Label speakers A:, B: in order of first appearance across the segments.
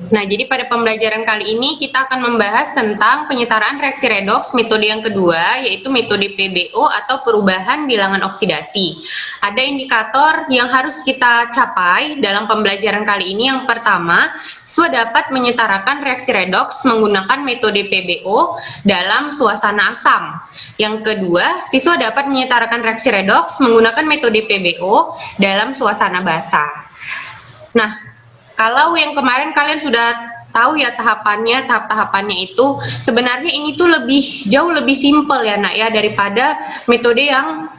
A: Nah, jadi pada pembelajaran kali ini kita akan membahas tentang penyetaraan reaksi redoks metode yang kedua, yaitu metode PBO atau perubahan bilangan oksidasi. Ada indikator yang harus kita capai dalam pembelajaran kali ini. Yang pertama, siswa dapat menyetarakan reaksi redoks menggunakan metode PBO dalam suasana asam. Yang kedua, siswa dapat menyetarakan reaksi redoks menggunakan metode PBO dalam suasana basah. Nah, kalau yang kemarin kalian sudah tahu ya tahap-tahapannya itu sebenarnya ini tuh jauh lebih simpel ya nak ya daripada metode yang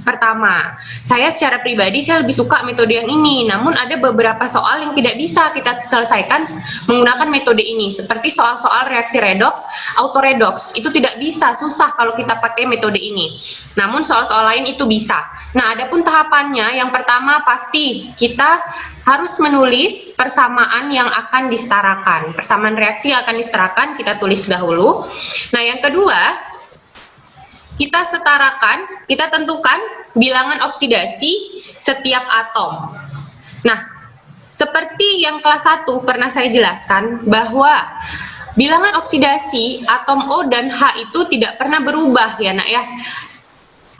A: pertama. Saya secara pribadi saya lebih suka metode yang ini, namun ada beberapa soal yang tidak bisa kita selesaikan menggunakan metode ini, seperti soal-soal reaksi redoks, autoredoks, itu tidak bisa, susah kalau kita pakai metode ini. Namun soal-soal lain itu bisa. Nah, adapun tahapannya, yang pertama pasti kita harus menulis persamaan yang akan disetarakan. Persamaan reaksi yang akan disetarakan kita tulis dahulu. Nah, yang kedua, kita setarakan, kita tentukan bilangan oksidasi setiap atom. Nah, seperti yang kelas 1 pernah saya jelaskan bahwa bilangan oksidasi atom O dan H itu tidak pernah berubah ya nak ya.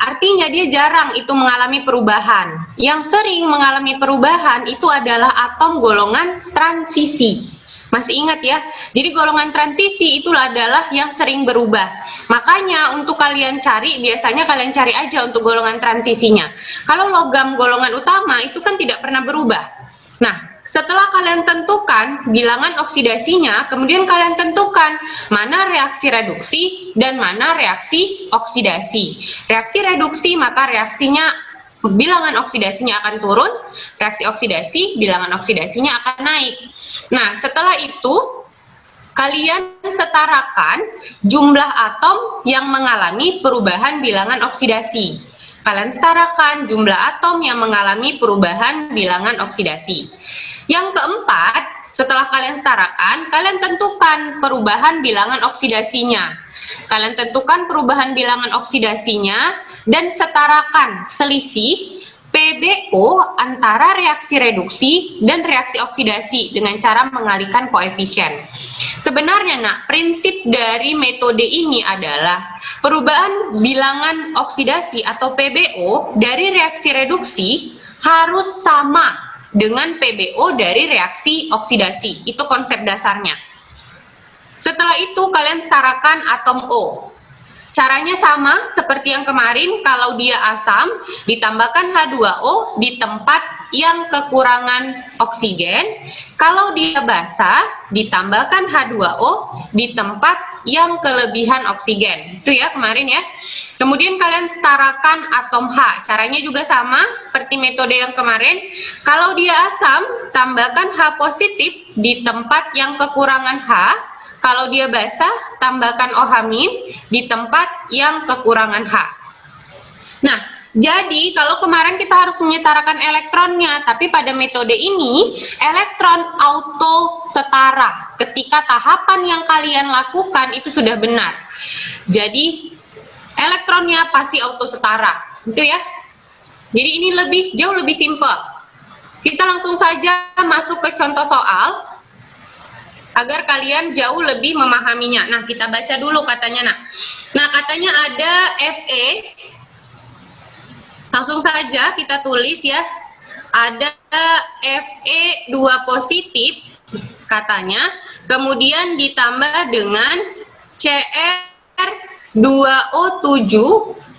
A: Artinya dia jarang itu mengalami perubahan. Yang sering mengalami perubahan itu adalah atom golongan transisi. Masih ingat ya? Jadi golongan transisi itu adalah yang sering berubah. Makanya untuk kalian cari, biasanya kalian cari aja untuk golongan transisinya. Kalau logam golongan utama itu kan tidak pernah berubah. Nah, setelah kalian tentukan bilangan oksidasinya, kemudian kalian tentukan mana reaksi reduksi dan mana reaksi oksidasi. Reaksi reduksi maka reaksinya bilangan oksidasinya akan turun, reaksi oksidasi bilangan oksidasinya akan naik. Nah, setelah itu kalian setarakan jumlah atom yang mengalami perubahan bilangan oksidasi. Kalian setarakan jumlah atom yang mengalami perubahan bilangan oksidasi. Yang keempat, setelah kalian setarakan, kalian tentukan perubahan bilangan oksidasinya. Kalian tentukan perubahan bilangan oksidasinya dan setarakan selisih PBO antara reaksi reduksi dan reaksi oksidasi dengan cara mengalihkan koefisien. Sebenarnya nak, prinsip dari metode ini adalah perubahan bilangan oksidasi atau PBO dari reaksi reduksi harus sama dengan PBO dari reaksi oksidasi. Itu konsep dasarnya. Setelah itu kalian setarakan atom O. Caranya sama seperti yang kemarin, kalau dia asam ditambahkan H2O di tempat yang kekurangan oksigen. Kalau dia basah ditambahkan H2O di tempat yang kelebihan oksigen. Itu ya kemarin ya. Kemudian kalian setarakan atom H. Caranya juga sama seperti metode yang kemarin. Kalau dia asam, tambahkan H positif di tempat yang kekurangan H. Kalau dia basah, tambahkan OH- di tempat yang kekurangan H. Nah, jadi kalau kemarin kita harus menyetarakan elektronnya, tapi pada metode ini elektron auto setara. Ketika tahapan yang kalian lakukan itu sudah benar. Jadi elektronnya pasti auto setara, gitu ya. Jadi ini jauh lebih simpel. Kita langsung saja masuk ke contoh soal agar kalian jauh lebih memahaminya. Nah, kita baca dulu katanya nak. Nah, katanya ada Fe. Langsung saja kita tulis ya. Ada Fe 2 positif katanya. Kemudian ditambah dengan Cr2O7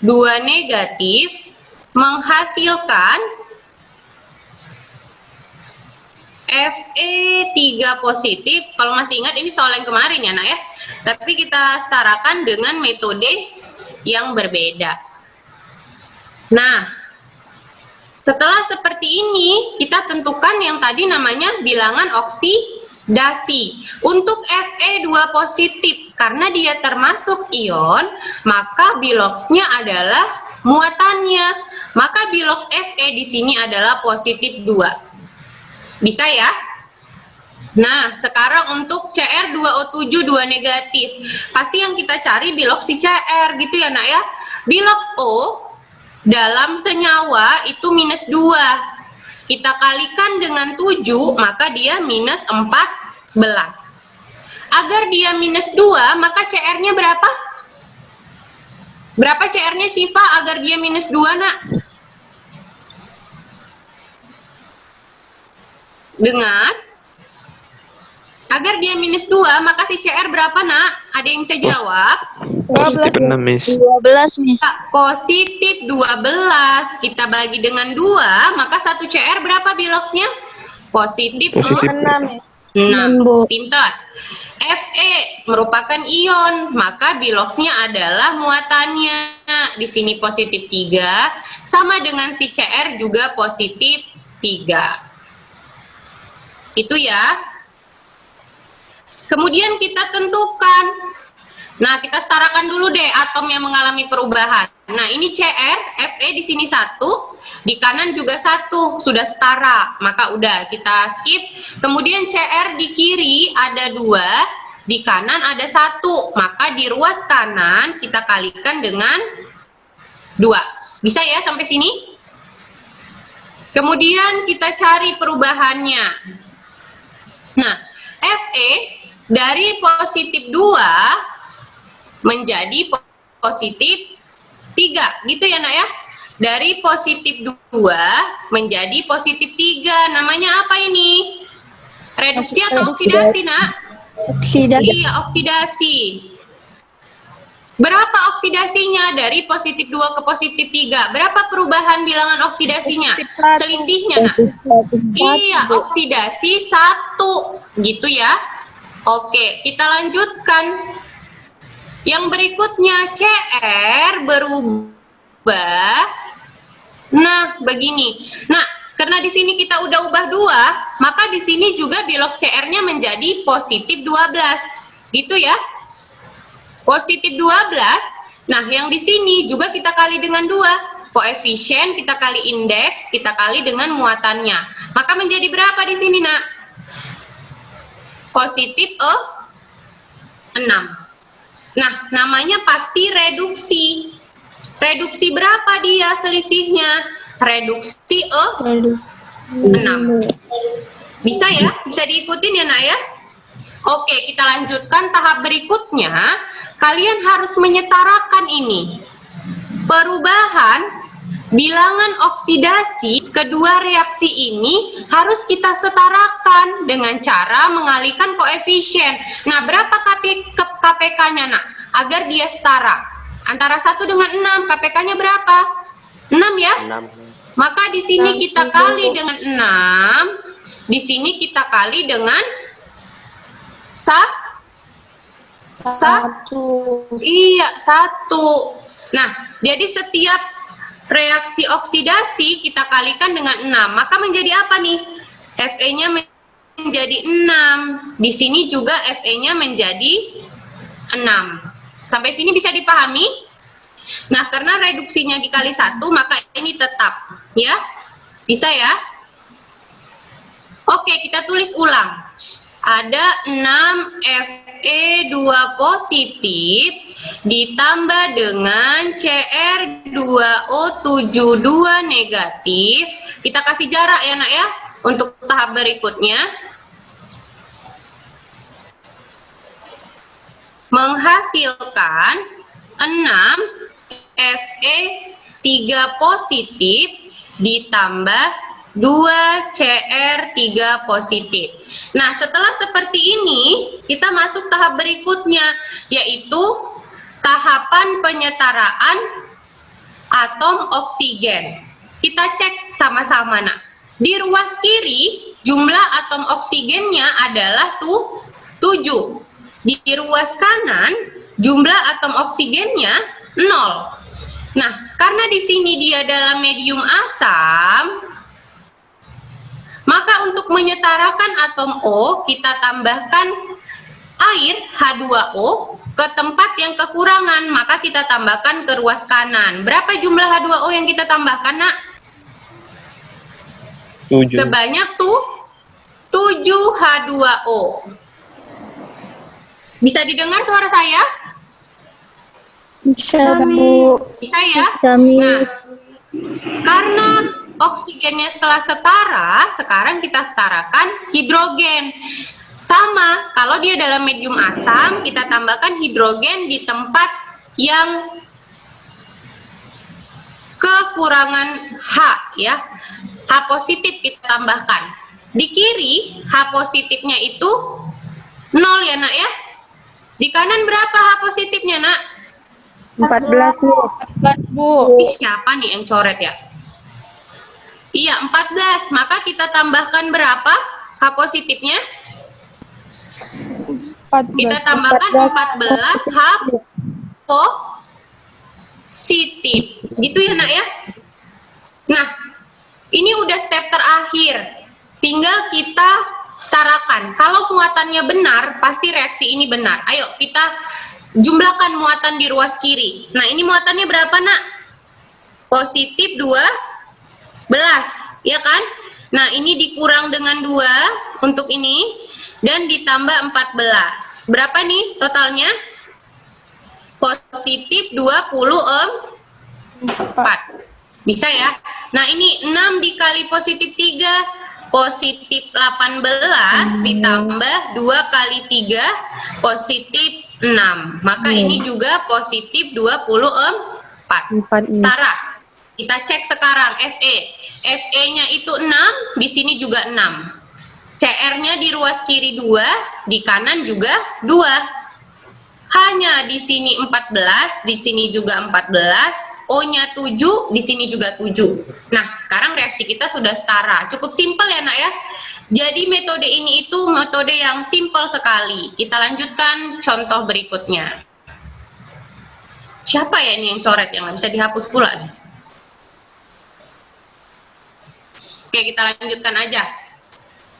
A: 2 negatif menghasilkan Fe 3 positif. Kalau masih ingat ini soal yang kemarin ya nak ya. Tapi kita setarakan dengan metode yang berbeda. Nah, setelah seperti ini kita tentukan yang tadi namanya bilangan oksidasi. Untuk Fe 2 positif karena dia termasuk ion, maka biloxnya adalah muatannya. Maka bilox Fe di sini adalah positif 2. Bisa ya? Nah, sekarang untuk Cr2O7 2 negatif. Pasti yang kita cari bilox si Cr gitu ya nak ya. Bilox O dalam senyawa itu -2. Kita kalikan dengan 7, maka dia -4 Agar dia minus 2, maka CR-nya berapa? Berapa CR-nya Syifa agar dia minus 2, nak? Dengan agar dia minus 2, maka si CR berapa, nak? Ada yang bisa jawab?
B: Positif 6, Miss.
C: 12, Miss.
A: Positif 12. Kita bagi dengan 2, maka 1 CR berapa biloxnya? Positif 6. 6. Pintar. Fe merupakan ion, maka biloxnya adalah muatannya. Di sini positif 3, sama dengan si CR juga positif 3. Itu ya. Kemudian kita tentukan. Nah, kita setarakan dulu deh atom yang mengalami perubahan. Nah, ini CR, Fe di sini 1, di kanan juga 1, sudah setara. Maka udah, kita skip. Kemudian CR di kiri ada 2, di kanan ada 1. Maka di ruas kanan kita kalikan dengan 2. Bisa ya sampai sini? Kemudian kita cari perubahannya. Nah, Fe dari positif 2 menjadi positif 3, gitu ya, nak ya? Dari positif 2 menjadi positif 3, namanya apa ini? Reduksi atau oksidasi, nak?
C: Oksidasi.
A: Iya, oksidasi. Berapa oksidasinya dari positif 2 ke positif 3? Berapa perubahan bilangan oksidasinya? Selisihnya, nak? Iya, oksidasi 1, gitu ya. Oke, kita lanjutkan. Yang berikutnya, CR berubah. Nah, begini. Nah, karena di sini kita udah ubah 2, maka di sini juga bilox CR-nya menjadi positif 12. Gitu ya. Positif 12. Nah, yang di sini juga kita kali dengan 2. Koefisien kita kali indeks, kita kali dengan muatannya. Maka menjadi berapa di sini, nak? Positif 6. Nah, namanya pasti reduksi. Reduksi berapa dia selisihnya? Reduksi 6. Bisa ya? Bisa diikutin ya, nak ya? Oke, kita lanjutkan tahap berikutnya. Kalian harus menyetarakan ini. Perubahan bilangan oksidasi kedua reaksi ini harus kita setarakan dengan cara mengalihkan koefisien. Nah, berapa KPK-nya, nak? Agar dia setara. Antara 1 dengan 6, KPK-nya berapa? 6 ya?
B: 6.
A: Maka di sini kita kali dengan 6, di sini kita kali dengan 1. Iya, 1. Nah, jadi setiap reaksi oksidasi kita kalikan dengan 6, maka menjadi apa nih? Fe-nya menjadi 6. Di sini juga Fe-nya menjadi 6. Sampai sini bisa dipahami? Nah, karena reduksinya dikali 1, maka ini tetap, ya. Bisa ya? Oke, kita tulis ulang. Ada 6 Fe2 positif ditambah dengan Cr2O72 negatif. Kita kasih jarak ya, nak ya, untuk tahap berikutnya. Menghasilkan 6 Fe3 positif ditambah 2 Cr3 positif. Nah, setelah seperti ini, kita masuk tahap berikutnya, yaitu tahapan penyetaraan atom oksigen. Kita cek sama-sama, nak. Di ruas kiri, jumlah atom oksigennya adalah 7. Di ruas kanan, jumlah atom oksigennya 0. Nah, karena di sini dia dalam medium asam, maka untuk menyetarakan atom O, kita tambahkan air H2O ke tempat yang kekurangan, maka kita tambahkan ke ruas kanan. Berapa jumlah H2O yang kita tambahkan, nak?
B: 7.
A: Sebanyak 7 H2O. Bisa didengar suara saya?
C: Bisa, Bu.
A: Bisa ya?
C: Kami.
A: Nah, karena oksigennya setelah setara, sekarang kita setarakan hidrogen. Sama, kalau dia dalam medium asam, kita tambahkan hidrogen di tempat yang kekurangan H ya. H positif kita tambahkan. Di kiri, H positifnya itu 0 ya nak ya. Di kanan berapa H positifnya nak?
C: 14 Miss.
D: 14 Bu.
A: Ih, siapa nih yang coret ya? Iya, 14. Maka kita tambahkan berapa H positifnya?
D: 14.
A: Kita tambahkan 14 H positif. Gitu ya nak ya? Nah, ini udah step terakhir. Tinggal kita setarakan. Kalau muatannya benar, pasti reaksi ini benar. Ayo kita jumlahkan muatan di ruas kiri. Nah, ini muatannya berapa nak? Positif 12, ya kan? Nah, ini dikurang dengan 2 untuk ini, dan ditambah 14. Berapa nih totalnya? Positif 24. Bisa ya? Nah, ini 6 dikali positif 3. Positif 18 ditambah 2 kali 3 positif 6. Maka ini juga positif 24. Setara. Kita cek sekarang FE. FE-nya itu 6, di sini juga 6. CR-nya di ruas kiri 2, di kanan juga 2. Hanya di sini 14, di sini juga 14. O-nya 7, di sini juga 7. Nah, sekarang reaksi kita sudah setara. Cukup simpel ya nak ya. Jadi metode ini itu metode yang simpel sekali. Kita lanjutkan contoh berikutnya. Siapa ya ini yang coret yang nggak bisa dihapus pula nih? Oke, kita lanjutkan aja.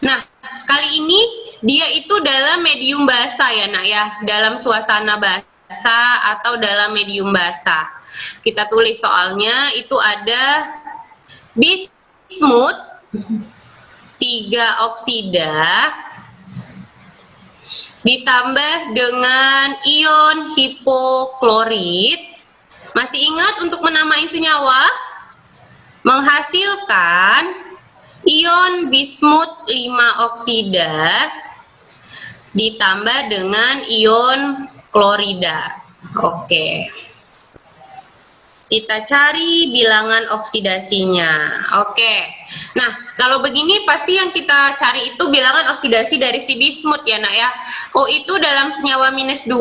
A: Nah, kali ini dia itu dalam medium basah ya nak ya. Dalam suasana basah atau dalam medium basah. Kita tulis soalnya itu ada bismut 3 oksida ditambah dengan ion hipoklorit. Masih ingat untuk menamai senyawa? Menghasilkan ion bismut 5 oksida ditambah dengan ion klorida. Oke. Kita cari bilangan oksidasinya. Oke. Nah, kalau begini pasti yang kita cari itu bilangan oksidasi dari si bismut ya nak ya. Oh, itu dalam senyawa -2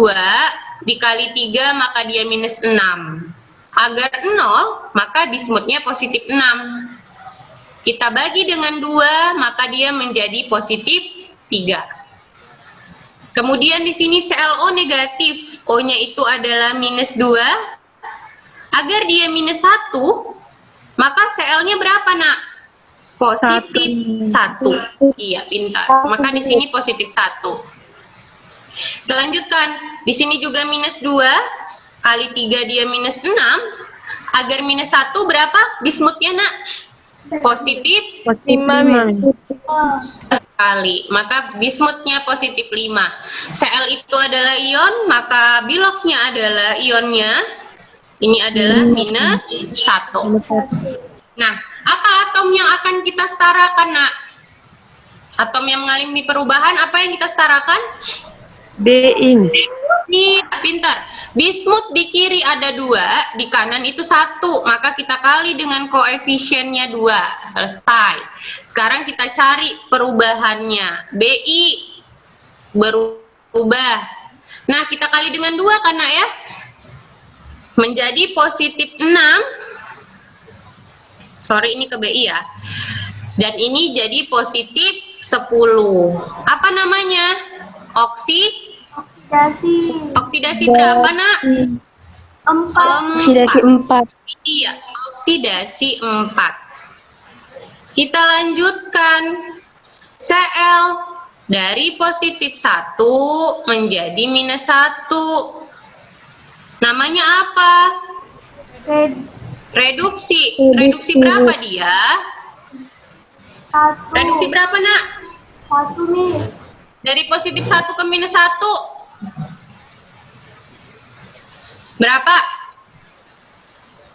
A: dikali 3 maka dia -6. Agar 0 maka bismutnya positif 6. Kita bagi dengan 2 maka dia menjadi positif 3. Kemudian di sini ClO negatif, O-nya itu adalah -2. Agar dia -1, maka Cl-nya berapa nak? Positif 1. Iya, pintar. Maka di sini positif 1. Kita lanjutkan. Di sini juga -2, kali 3 dia -6. Agar -1 berapa bismutnya nak? Positif
D: 5
A: kali, maka bismutnya positif 5. Cl itu adalah ion, maka biloxnya adalah ionnya. Ini adalah -1. Nah, apa atom yang akan kita setarakan nak? Atom yang mengalami perubahan apa yang kita setarakan?
D: Being.
A: Nih, pintar. Bismut di kiri ada 2, di kanan itu 1, maka kita kali dengan koefisiennya 2. Selesai. Sekarang kita cari perubahannya. Bi berubah. Nah, kita kali dengan 2 kan nak ya? Menjadi positif 6. Sorry, ini ke BI ya. Dan ini jadi positif 10. Apa namanya? Oksidasi berapa nak?
C: 4. Oksidasi 4.
A: Iya, oksidasi 4. Kita lanjutkan. Cl dari positif 1 menjadi -1. Namanya apa? Reduksi. Reduksi berapa dia? Reduksi berapa nak?
E: 1 nih.
A: Dari positif 1 ke -1. Berapa?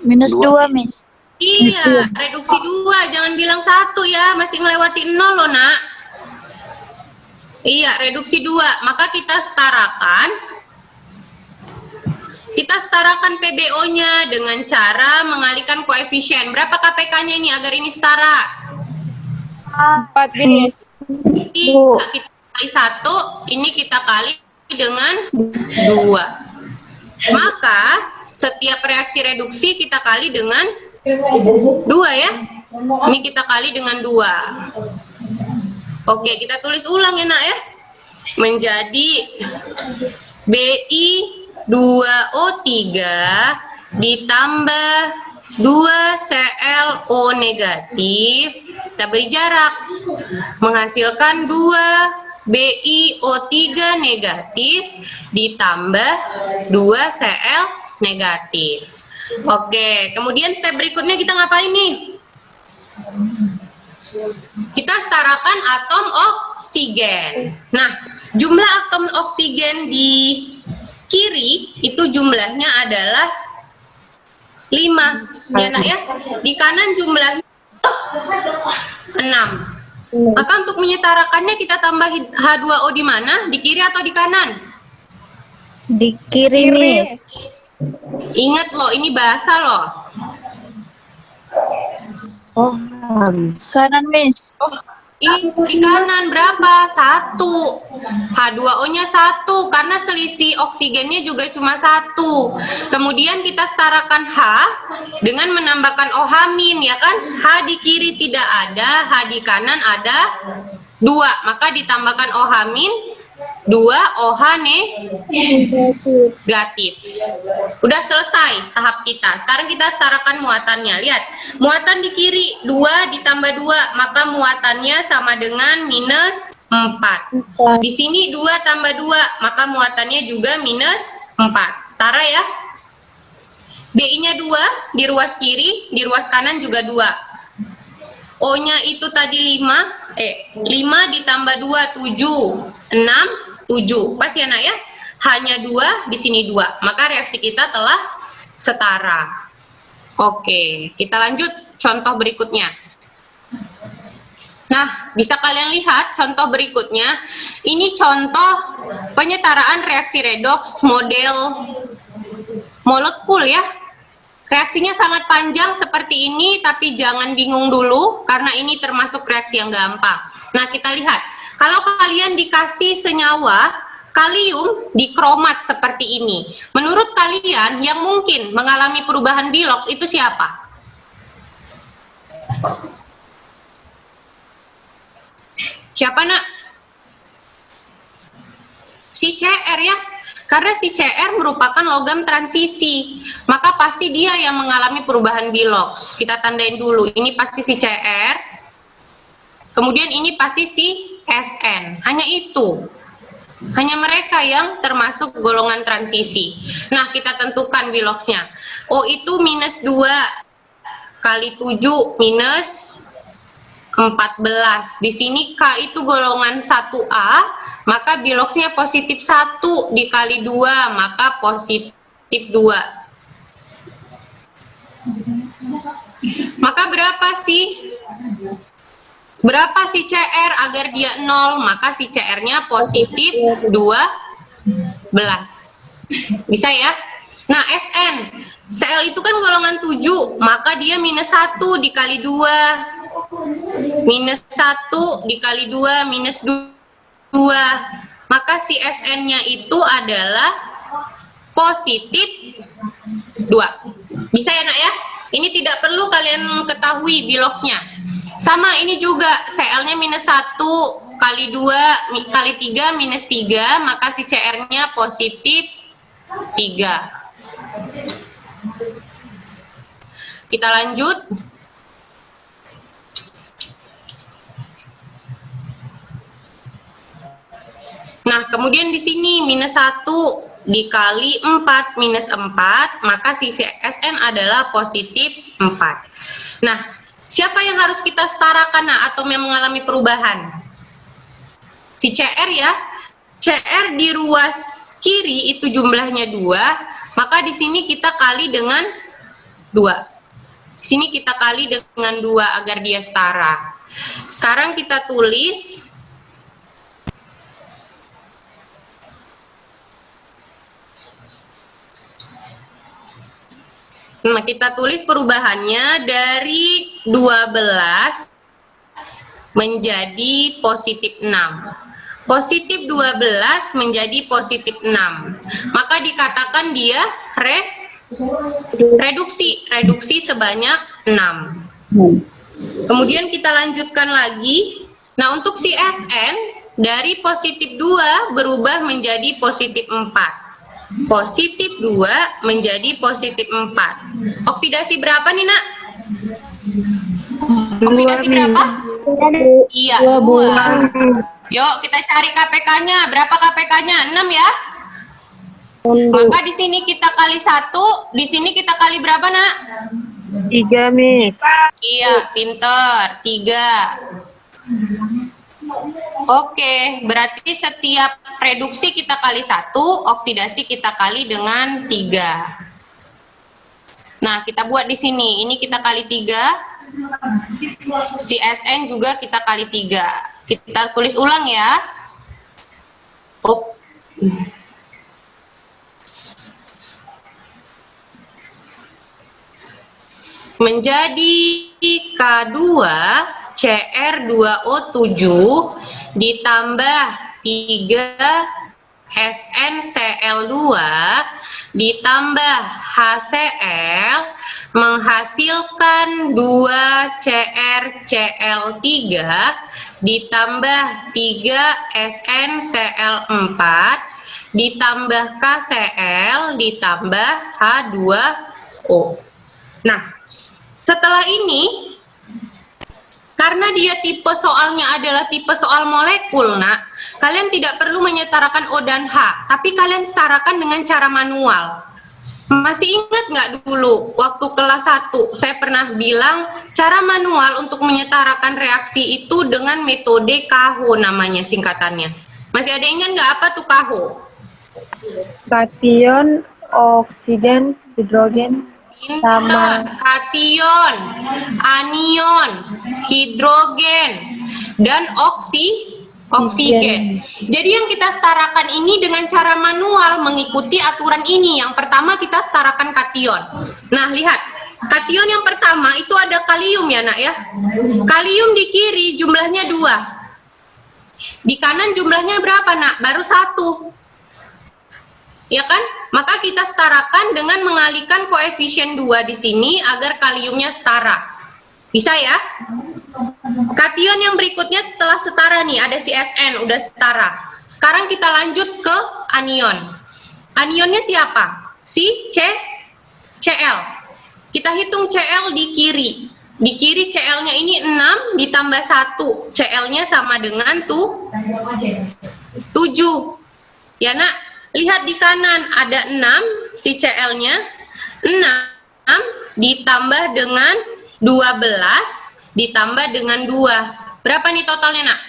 C: -2 Miss.
A: Iya, reduksi 2. Jangan bilang 1 ya. Masih melewati 0 loh nak. Iya, reduksi 2. Maka kita setarakan PBO-nya dengan cara mengalihkan koefisien. Berapa KPK-nya ini agar ini setara?
D: 4, Miss.
A: Jadi kita kali 1, ini kita kali dengan 2. Maka setiap reaksi reduksi kita kali dengan 2 ya. Ini kita kali dengan 2. Oke, kita tulis ulang ya nak ya. Menjadi Bi2O3 ditambah 2ClO negatif, kita beri jarak, menghasilkan 2 BiO3 negatif ditambah 2Cl negatif. Oke, kemudian step berikutnya kita ngapain nih? Kita setarakan atom oksigen. Nah, jumlah atom oksigen di kiri itu jumlahnya adalah 5. Ya nak ya. Di kanan jumlahnya 6. Maka untuk menyetarakannya kita tambahin H2O di mana? Di kiri atau di kanan?
C: Di kiri, Miss.
A: Ingat loh, ini bahasa loh.
D: Oh,
C: Kanan, Miss.
A: Ini di kanan berapa? 1. H2O-nya 1 karena selisih oksigennya juga cuma 1. Kemudian kita setarakan H dengan menambahkan OH- ya kan? H di kiri tidak ada, H di kanan ada 2. Maka ditambahkan OH- 2 OH negatif. Udah selesai tahap kita. Sekarang kita setarakan muatannya. Lihat, muatan di kiri 2 ditambah 2, maka muatannya sama dengan minus 4. Di sini 2 tambah 2, maka muatannya juga minus 4. Setara ya. BI-nya 2 di ruas kiri, di ruas kanan juga 2. O-nya itu tadi 5 ditambah 2, 7, 6, 7. Pas ya nak ya? Hanya 2, di sini 2. Maka reaksi kita telah setara. Oke, kita lanjut contoh berikutnya. Nah, bisa kalian lihat contoh berikutnya. Ini contoh penyetaraan reaksi redoks model molekul ya. Reaksinya sangat panjang seperti ini, tapi jangan bingung dulu karena ini termasuk reaksi yang gampang. Nah, kita lihat. Kalau kalian dikasih senyawa kalium dikromat seperti ini, menurut kalian yang mungkin mengalami perubahan biloks itu siapa? Siapa nak? Si Cr ya. Karena si Cr merupakan logam transisi, maka pasti dia yang mengalami perubahan biloks. Kita tandain dulu, ini pasti si Cr, kemudian ini pasti si Sn. Hanya itu, hanya mereka yang termasuk golongan transisi. Nah, kita tentukan biloksnya. O itu minus 2 kali 7 minus 14. Di sini K itu golongan 1A, maka biloksnya positif 1 dikali 2, maka positif 2. Maka berapa sih? Berapa si Cr agar dia 0? Maka si Cr-nya positif 12. Bisa ya? Nah, Sn. Cl itu kan golongan 7, maka dia minus 1 dikali 2. Minus 1 dikali 2, minus 2. Maka si Sn-nya itu adalah positif 2. Bisa ya nak ya? Ini tidak perlu kalian ketahui biloksnya. Sama ini juga, Cl-nya minus 1 kali 2 kali 3 minus 3, maka si Cr-nya positif 3. Kita lanjut. Nah, kemudian di sini minus 1 dikali 4 minus 4, maka si Sn adalah positif 4. Nah, siapa yang harus kita setarakan atom yang mengalami perubahan? Si Cr ya. Cr di ruas kiri itu jumlahnya 2, maka di sini kita kali dengan 2. Di sini kita kali dengan 2 agar dia setara. Sekarang kita tulis Nah, kita tulis perubahannya dari 12 menjadi positif 6. Positif 12 menjadi positif 6. Maka dikatakan dia reduksi sebanyak 6. Kemudian kita lanjutkan lagi. Nah, untuk si Sn dari positif 2 berubah menjadi positif 4. Positif 2 menjadi positif 4. Oksidasi berapa nih, Nak? Oksidasi berapa? Iya, 2. Yuk, kita cari KPK-nya. Berapa KPK-nya? 6 ya? Maka di sini kita kali 1, di sini kita kali berapa, Nak?
B: 3, Miss.
A: Iya, pinter. 3. Oke, berarti setiap reduksi kita kali 1, oksidasi kita kali dengan 3. Nah, kita buat di sini. Ini kita kali 3. Si Sn juga kita kali 3. Kita tulis ulang ya. Menjadi K2 Cr2O7 ditambah 3 SnCl2 ditambah HCl menghasilkan 2 CrCl3 ditambah 3 SnCl4 ditambah KCl ditambah H2O. Nah, setelah ini, karena dia tipe soalnya adalah tipe soal molekul, Nak, kalian tidak perlu menyetarakan O dan H, tapi kalian setarakan dengan cara manual. Masih ingat nggak dulu waktu kelas 1 saya pernah bilang cara manual untuk menyetarakan reaksi itu dengan metode KAHO namanya singkatannya. Masih ada ingat nggak apa tuh KAHO?
D: Kation, oksigen, hidrogen, sama
A: kation, anion, hidrogen, dan oksigen. Jadi yang kita setarakan ini dengan cara manual mengikuti aturan ini. Yang pertama kita setarakan kation. Nah, lihat. Kation yang pertama itu ada kalium ya, Nak ya. Kalium di kiri jumlahnya 2. Di kanan jumlahnya berapa, Nak? Baru 1. Ya kan? Maka kita setarakan dengan mengalihkan koefisien 2 di sini agar kaliumnya setara. Bisa ya? Kation yang berikutnya telah setara nih, ada si Sn udah setara. Sekarang kita lanjut ke anion. Anionnya siapa? Si Cl. Kita hitung Cl di kiri. Di kiri Cl-nya ini 6 ditambah 1. Cl-nya sama dengan 7. Ya, Nak? Lihat di kanan ada 6 si Cl-nya. 6 ditambah dengan 12 ditambah dengan 2. Berapa nih totalnya, Nak?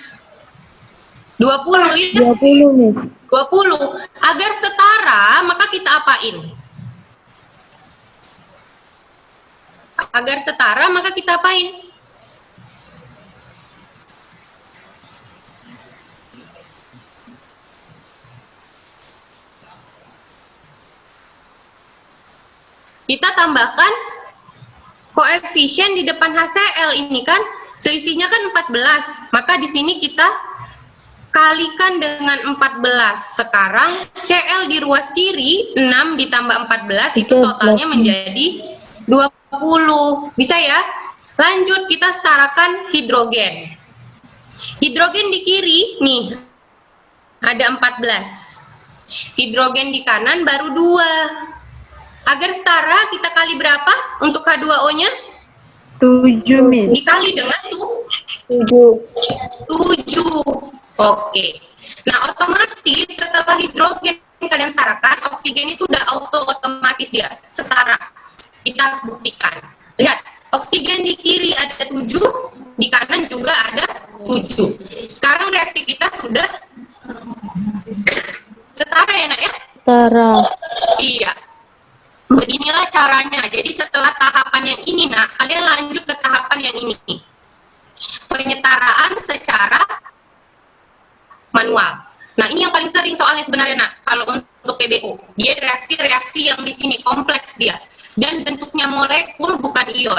A: 20 ya?
D: 20 nih.
A: 20. Agar setara, maka kita apain? Agar setara, maka kita apain? Kita tambahkan koefisien di depan HCl ini kan, selisihnya kan 14. Maka di sini kita kalikan dengan 14. Sekarang Cl di ruas kiri 6 ditambah 14 itu totalnya menjadi 20. Bisa ya? Lanjut kita setarakan hidrogen. Hidrogen di kiri nih ada 14. Hidrogen di kanan baru 2. Agar setara kita kali berapa untuk H2O-nya?
D: 7, Miss.
A: Dikali dengan 7. Oke. Nah, otomatis setelah hidrogen kalian setarakan, oksigen itu udah otomatis dia setara. Kita buktikan. Lihat, oksigen di kiri ada 7, di kanan juga ada 7. Sekarang reaksi kita sudah setara ya, Nak ya?
C: Setara.
A: Iya. Beginilah caranya. Jadi setelah tahapan yang ini, Nak, kalian lanjut ke tahapan yang ini. Penyetaraan secara manual. Nah, ini yang paling sering soalnya sebenarnya, Nak. Kalau untuk PBO, dia reaksi-reaksi yang di sini kompleks dia. dan bentuknya molekul bukan ion.